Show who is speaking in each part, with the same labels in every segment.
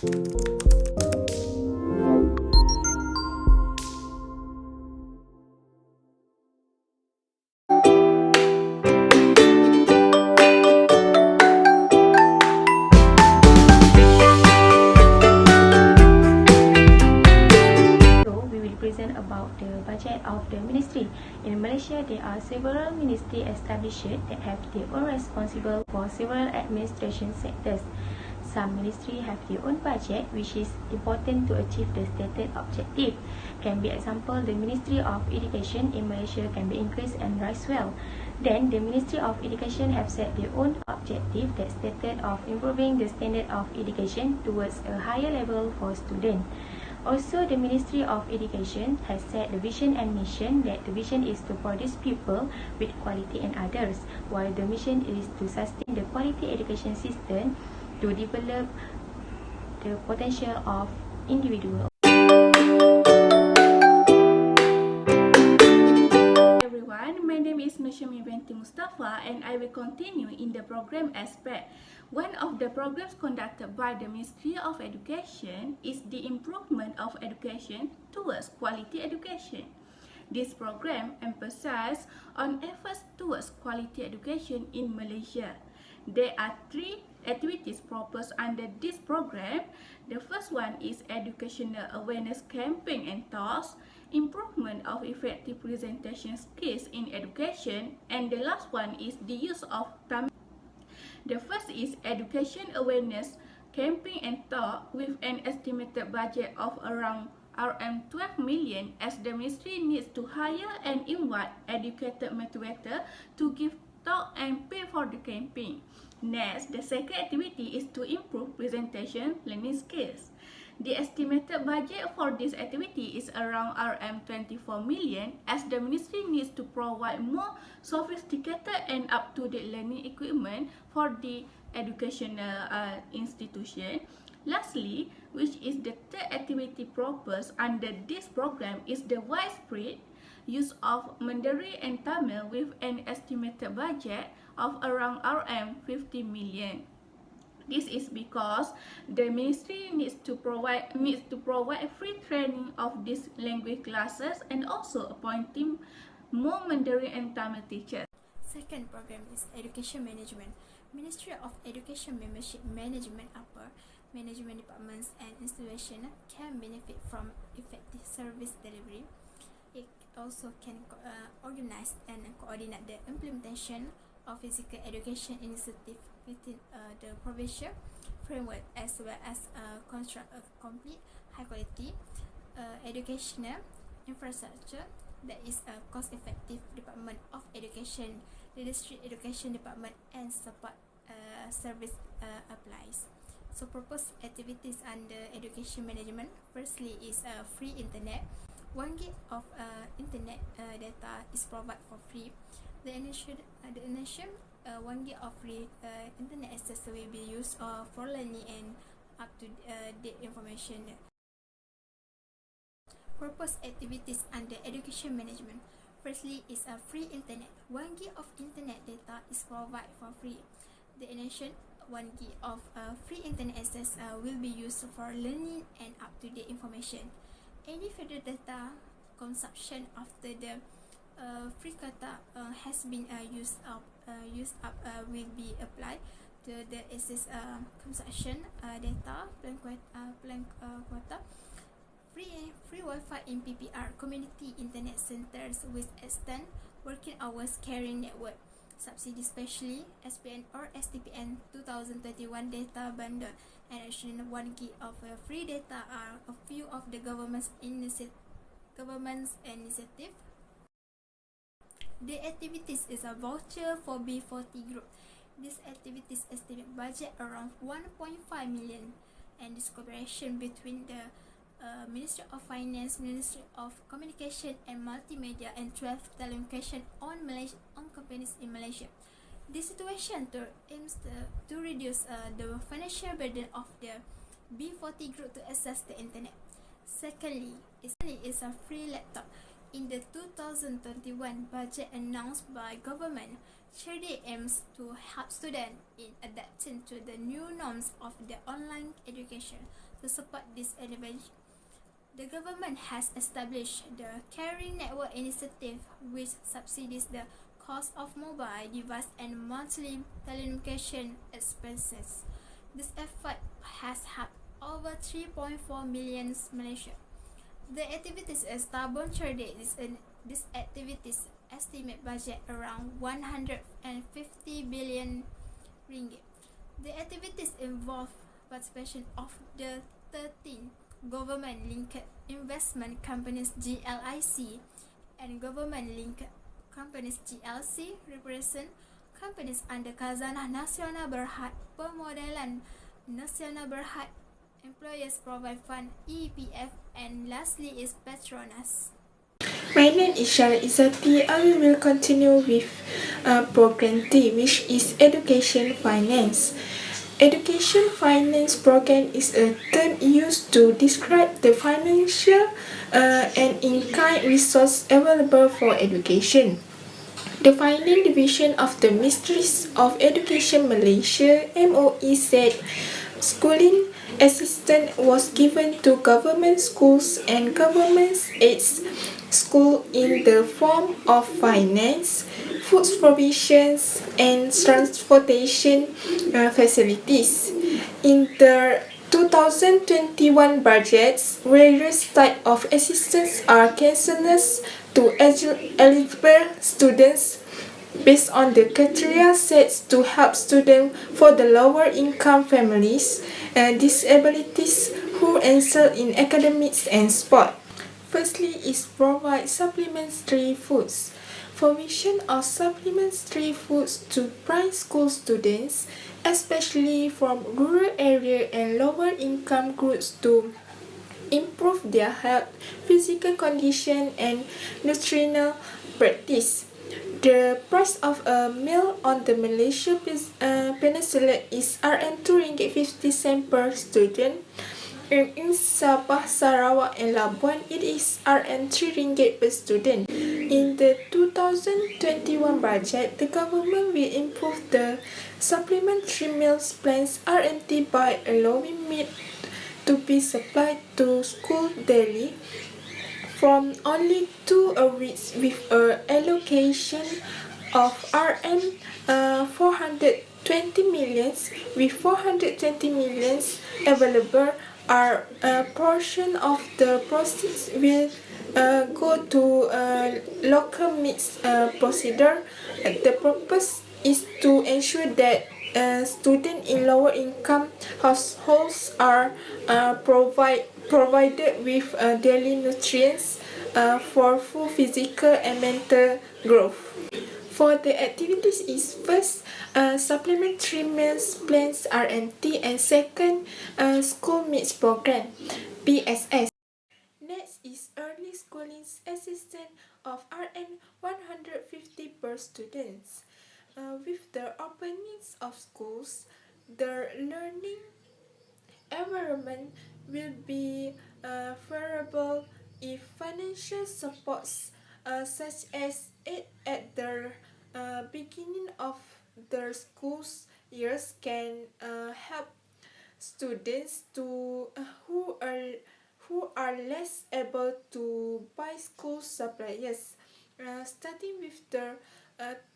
Speaker 1: About the budget of the ministry. In Malaysia, there are several ministries established that have their own responsible for several administration sectors. Some ministries have their own budget, which is important to achieve the stated objective. Can be example, the Ministry of Education in Malaysia can be increased and rise well. Then, the Ministry of Education have set their own objective that stated of improving the standard of education towards a higher level for students. Also, the Ministry of Education has set the vision and mission that the vision is to produce people with quality and others, while the mission is to sustain the quality education system to develop the potential of individuals.
Speaker 2: My name is Noshami Binti Mustafa, and I will continue in the program aspect. One of the programs conducted by the Ministry of Education is the improvement of education towards quality education. This program emphasizes on efforts towards quality education in Malaysia. There are three activities proposed under this program. The first one is educational awareness campaign and talks, improvement of effective presentation skills in education, and the last one is the use of Tamil. The first is education awareness campaign and talk with an estimated budget of around RM12 million, as the ministry needs to hire and invite educated motivators to give talk and pay for the campaign. Next, the second activity is to improve presentation learning skills. The estimated budget for this activity is around RM24 million, as the ministry needs to provide more sophisticated and up-to-date learning equipment for the educational institution. Lastly, which is the third activity proposed under this program, is the widespread use of Mandarin and Tamil with an estimated budget of around RM50 million. This is because the ministry needs to provide free training of these language classes and also appointing more Mandarin and Tamil teachers.
Speaker 3: Second program is education management. Ministry of Education membership management upper management departments and institutions can benefit from effective service delivery. It also can organize and coordinate the implementation of physical education initiative within the provincial framework, as well as construct a complete high quality educational infrastructure that is a cost-effective department of education. The district education department and support service applies. So proposed activities under education management, firstly is free internet. 1 gig of internet data is provided for free. The initial 1 gig of free internet access will be used for learning and up-to-date information. Proposed activities under education management, firstly is a free internet. 1 gig of internet data is provided for free. The initial 1 gig of free internet access will be used for learning and up-to-date information. Any further data consumption after the free data has been used up will be applied to the excess consumption data plan quota. Free Wi-Fi in PPR community internet centers with extended working hours carrying network subsidy, especially SPN or STPN 2021 data bundle, and additional 1 gig of free data are a few of the government's initiative. The activities is a voucher for B40 group. These activities estimate budget around 1.5 million, and this cooperation between the Ministry of Finance, Ministry of Communication and Multimedia, and 12 telecommunication on companies in Malaysia. This situation aims to reduce the financial burden of the B40 group to access the internet. Secondly, is a free laptop. In the 2021 budget announced by government, CHERDI aims to help students in adapting to the new norms of the online education. To support this elevation, the government has established the Caring Network Initiative, which subsidies the cost of mobile device and monthly telecommunication expenses. This effort has helped over 3.4 million Malaysia. The activities established these activities estimate budget around 150 billion ringgit. The activities involve participation of the 13 government-linked investment companies GLIC and government-linked companies GLC represent companies under Khazanah Nasional Berhad, Pemodelan Nasional Berhad, employers provide fund, EPF, and lastly is Petronas.
Speaker 4: My name is Shara Izzati. I will continue with Program 3, which is Education Finance. Education Finance Program is a term used to describe the financial and in-kind resource available for education. The Finance Division of the Ministries of Education Malaysia (MOE) said schooling assistance was given to government schools and government-aided schools in the form of finance, food provisions, and transportation facilities. In the 2021 budgets, various types of assistance are cancelled to eligible students based on the criteria set to help students for the lower income families and disabilities who excel in academics and sport. Firstly is provide supplementary foods. Provision of supplementary foods to primary school students, especially from rural area and lower income groups to improve their health, physical condition and nutritional practice. The price of a meal on the Malaysia Peninsula is RM2.50 per student, and in Sabah, Sarawak and Labuan it is RM3 per student. In the 2021 budget, the government will improve the supplementary meals plans RMT by allowing meat to be supplied to school daily from only 2 a week with an allocation of RM420 million, with 420 million available. A portion of the proceeds will go to local meats procedure. The purpose is to ensure that students in lower income households are provided with daily nutrients for full physical and mental growth. For the activities is first supplementary meals plans RMT and second school meals program PSS. Next is early schooling assistance of RM150 per students. With the openings of schools, the learning environment will be favorable if financial supports such as aid at the beginning of the school's years can help students to who are less able to buy school supplies. Starting with the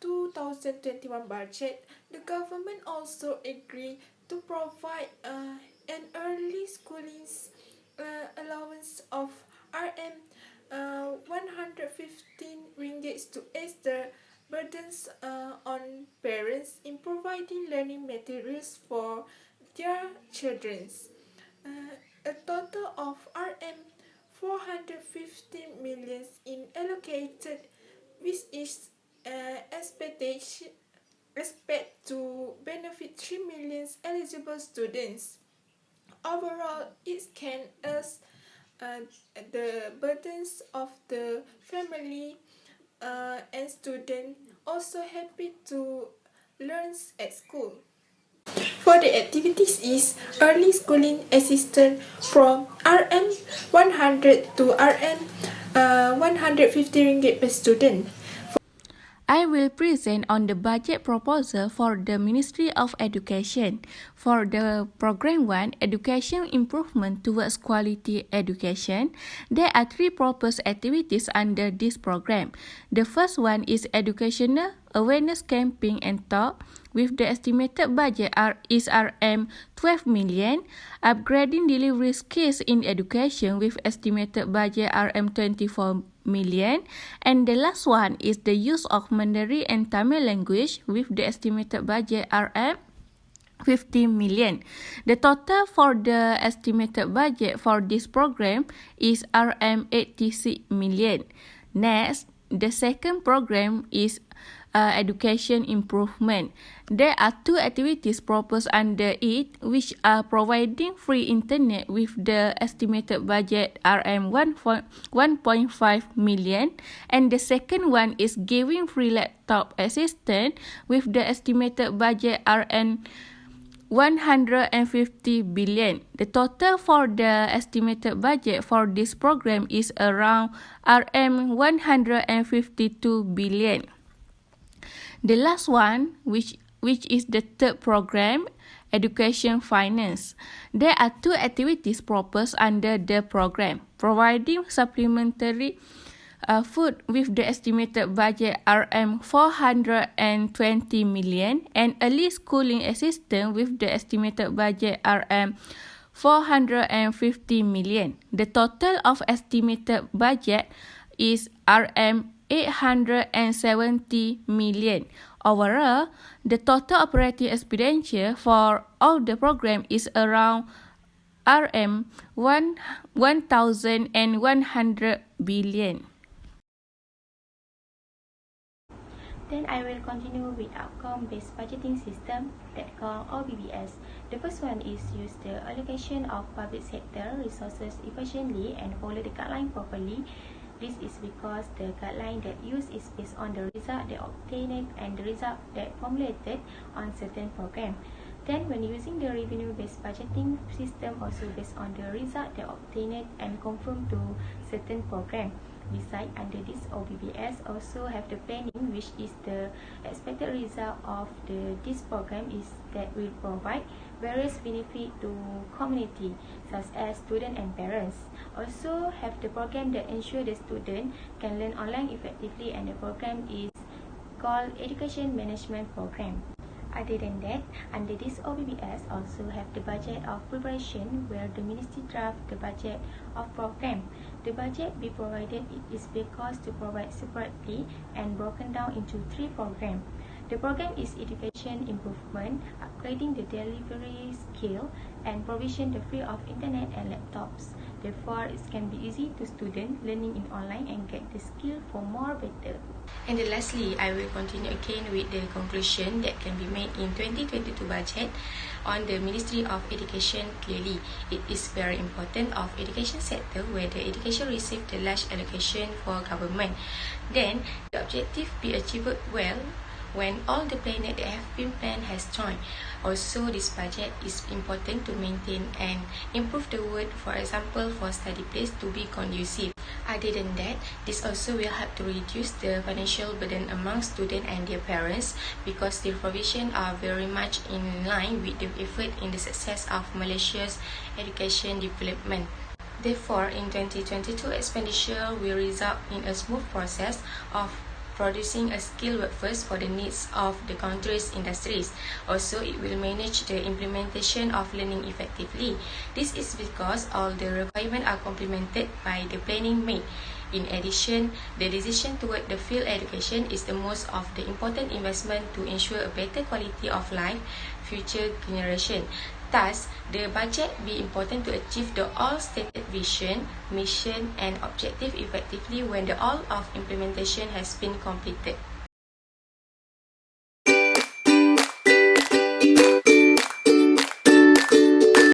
Speaker 4: 2021 budget, the government also agreed to provide an early schooling allowance of RM115 to ease the burdens on parents in providing learning materials for their children. A total of RM450 million in allocated, which is expect to benefit 3 million eligible students. Overall, it can ease the burdens of the family and students also happy to learn at school. For the activities is early schooling assistance from RM100 to RM150 ringgit per student.
Speaker 2: I will present on the budget proposal for the Ministry of Education. For the Program 1, Education Improvement Towards Quality Education, there are 3 proposed activities under this program. The first one is educational awareness campaign and talk, with the estimated budget is Rm 12 million, upgrading delivery skills in education with estimated budget Rm 24 million, and the last one is the use of Mandarin and Tamil language with the estimated budget Rm 50 million. The total for the estimated budget for this program is Rm 86 million. Next, the second program is education improvement. There are 2 activities proposed under it, which are providing free internet with the estimated budget Rm 1.5 million, and the second one is giving free laptop assistance with the estimated budget Rm 150 billion. The total for the estimated budget for this program is around Rm 152 billion. The last one, which is the third program, education finance. There are 2 activities proposed under the program, providing supplementary food with the estimated budget Rm 420 million, and early schooling assistance with the estimated budget Rm 450 million. The total of estimated budget is Rm 870 million. Overall, the total operating expenditure for all the program is around Rm 1,100 billion.
Speaker 1: Then I will continue with outcome-based budgeting system that called OBBS. The first one is use the allocation of public sector resources efficiently and follow the guideline properly. This is because the guideline that used is based on the result that obtained and the result that formulated on certain program. Then when using the revenue-based budgeting system also based on the result that obtained and conform to certain program. Besides, under this OBBS also have the planning, which is the expected result of this program is that will provide various benefit to community such as student and parents. Also have the program that ensure the student can learn online effectively, and the program is called Education Management Program. Other than that, under this OBBS also have the budget of preparation, where the ministry draft the budget of program. The budget be provided is because to provide separately and broken down into 3 programs. The program is education improvement, upgrading the delivery skill, and provision the free of internet and laptops. Therefore, it can be easy to student learning in online and get the skill for more better.
Speaker 5: And then lastly, I will continue again with the conclusion that can be made in 2022 budget on the Ministry of Education. Clearly, it is very important of education sector where the education receive the large allocation for government. Then, the objective be achieved well when all the planet that have been planned has joined. Also, this budget is important to maintain and improve the world, for example, for study place to be conducive. Other than that, this also will help to reduce the financial burden among students and their parents, because their provision are very much in line with the effort in the success of Malaysia's education development. Therefore, in 2022, expenditure will result in a smooth process of producing a skilled workforce for the needs of the country's industries. Also, it will manage the implementation of learning effectively. This is because all the requirements are complemented by the planning made. In addition, the decision toward the field education is the most of the important investment to ensure a better quality of life future generation. Thus, the budget be important to achieve the all stated vision, mission, and objective effectively when the all of implementation has been completed.